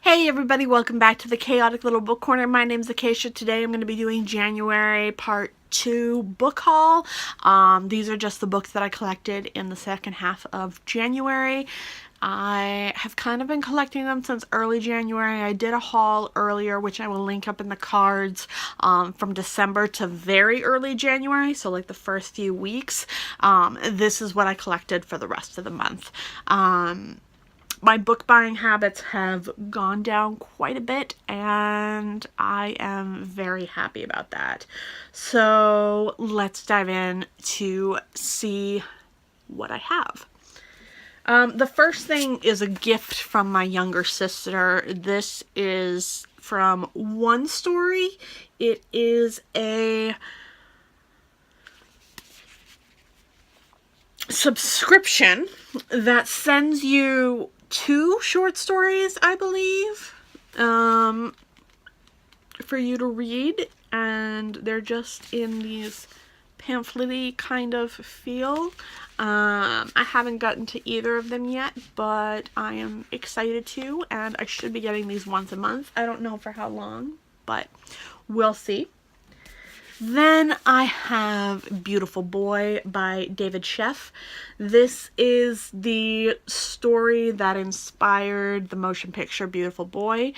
Hey everybody, welcome back to the Chaotic Little Book Corner. My name's Acacia. Today I'm going to be doing January Part 2 book haul. These are just the books that I collected in the second half of January. I have kind of been collecting them since early January. I did a haul earlier, which I will link up in the cards, from December to very early January, so like the first few weeks. This is what I collected for the rest of the month. My book buying habits have gone down quite a bit, and I am very happy about that. So let's dive in to see what I have. The first thing is a gift from my younger sister. This is from One Story. It is a subscription that sends you 2 short stories, I believe, for you to read, and they're just in these pamphlet-y kind of feel. I haven't gotten to either of them yet, but I am excited to, and I should be getting these once a month. I don't know for how long, but we'll see. Then I have Beautiful Boy by David Sheff. This is the story that inspired the motion picture Beautiful Boy.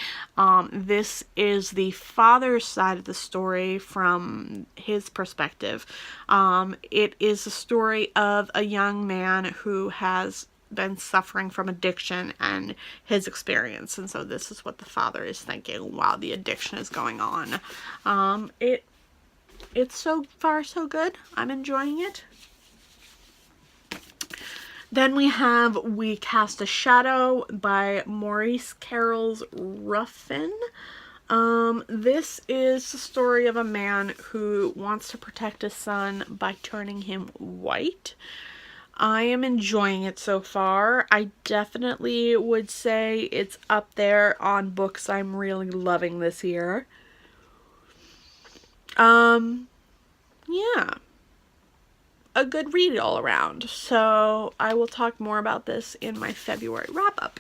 This is the father's side of the story from his perspective. It is a story of a young man who has been suffering from addiction and his experience, and so this is what the father is thinking while the addiction is going on. It's so far so good. I'm enjoying it. Then we have We Cast a Shadow by Maurice Carroll's Ruffin. This is the story of a man who wants to protect his son by turning him white. I am enjoying it so far. I definitely would say it's up there on books I'm really loving this year. Yeah, a good read all around. So I will talk more about this in my February wrap-up.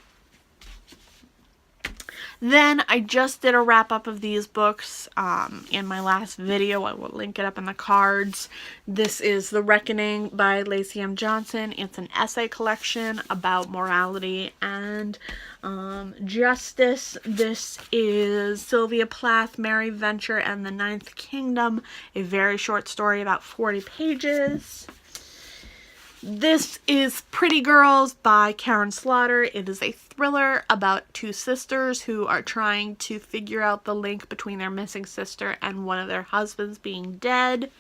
Then I just did a wrap-up of these books in my last video. I will link it up in the cards. This is The Reckoning by Lacey M. Johnson. It's an essay collection about morality and justice. This is Sylvia Plath, Mary Venture and the Ninth Kingdom, a very short story, about 40 pages. This is Pretty Girls by Karen Slaughter. It is a thriller about 2 sisters who are trying to figure out the link between their missing sister and one of their husbands being dead.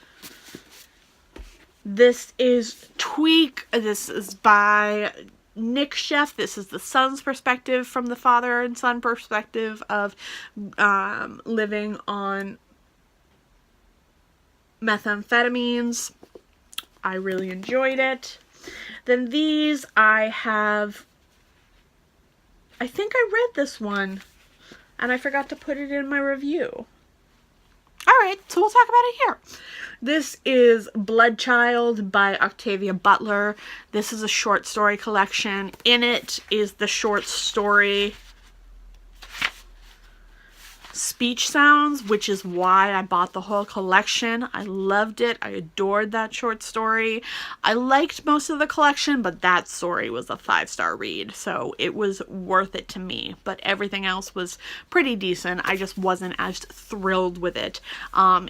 This is Tweak. This is by Nick Sheff. This is the son's perspective from the father and son perspective of living on methamphetamines. I really enjoyed it. Then these I think I read this one and I forgot to put it in my review. Alright, so we'll talk about it here. This is Bloodchild by Octavia Butler. This is a short story collection. In it is the short story Speech Sounds, which is why I bought the whole collection. I loved it. I adored that short story. I liked most of the collection, but that story was a 5-star read, so it was worth it to me. But everything else was pretty decent. I just wasn't as thrilled with it.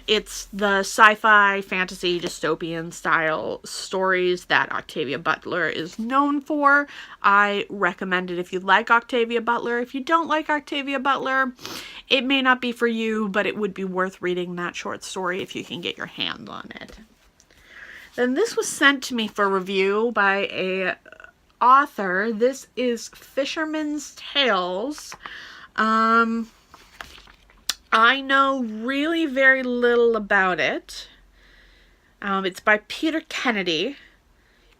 It's the sci-fi, fantasy, dystopian style stories that Octavia Butler is known for. I recommend it if you like Octavia Butler. If you don't like Octavia Butler, it may not be for you, but it would be worth reading that short story if you can get your hand on it. Then this was sent to me for review by a author. This is Fisherman's Tales. I know really very little about it. It's by Peter Kennedy.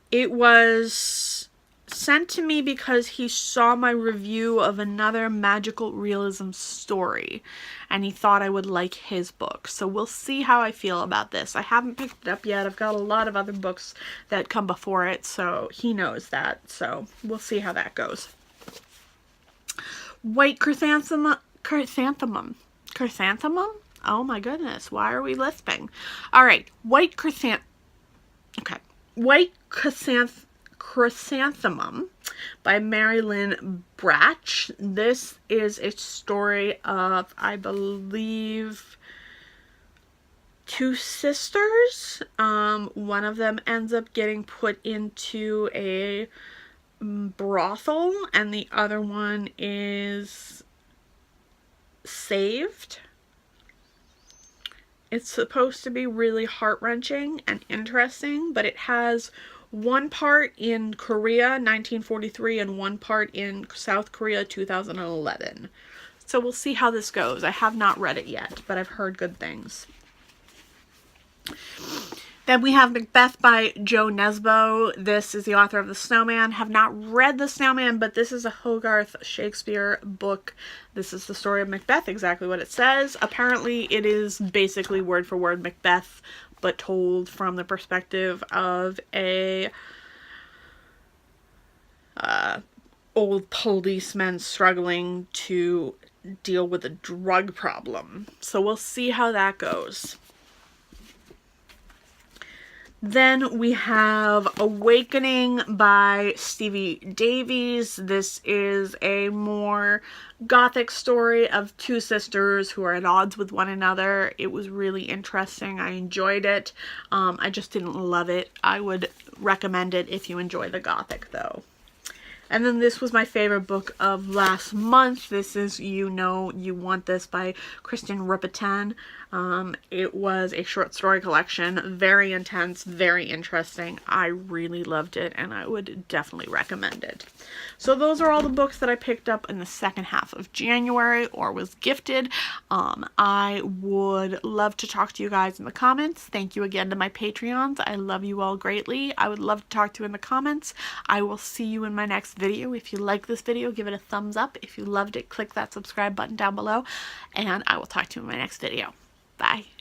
It was sent to me because he saw my review of another magical realism story and he thought I would like his book. So we'll see how I feel about this. I haven't picked it up yet. I've got a lot of other books that come before it, so he knows that. So we'll see how that goes. White chrysanthemum. Chrysanthemum? Oh my goodness, why are we lisping? All right, White Chrysanthemum by Mary Lynn Bratch. This is a story of, I believe, two sisters. One of them ends up getting put into a brothel and the other one is saved. It's supposed to be really heart-wrenching and interesting, but it has one part in Korea 1943 and one part in South Korea 2011. So we'll see how this goes. I have not read it yet, but I've heard good things. Then we have Macbeth by Jo Nesbø. This is the author of The Snowman. Have not read The Snowman, but this is a Hogarth Shakespeare book. This is the story of Macbeth, exactly what it says. Apparently it is basically word for word Macbeth, but told from the perspective of a old policeman struggling to deal with a drug problem. So we'll see how that goes. Then we have Awakening by Stevie Davies. This is a more gothic story of two sisters who are at odds with one another. It was really interesting. I enjoyed it. I just didn't love it. I would recommend it if you enjoy the gothic though. And then this was my favorite book of last month. This is You Know You Want This by Christian Louboutin. It was a short story collection, very intense, very interesting. I really loved it and I would definitely recommend it. So those are all the books that I picked up in the second half of January or was gifted. I would love to talk to you guys in the comments. Thank you again to my Patreons. I love you all greatly. I would love to talk to you in the comments. I will see you in my next video. If you like this video, give it a thumbs up. If you loved it, click that subscribe button down below and I will talk to you in my next video. Bye.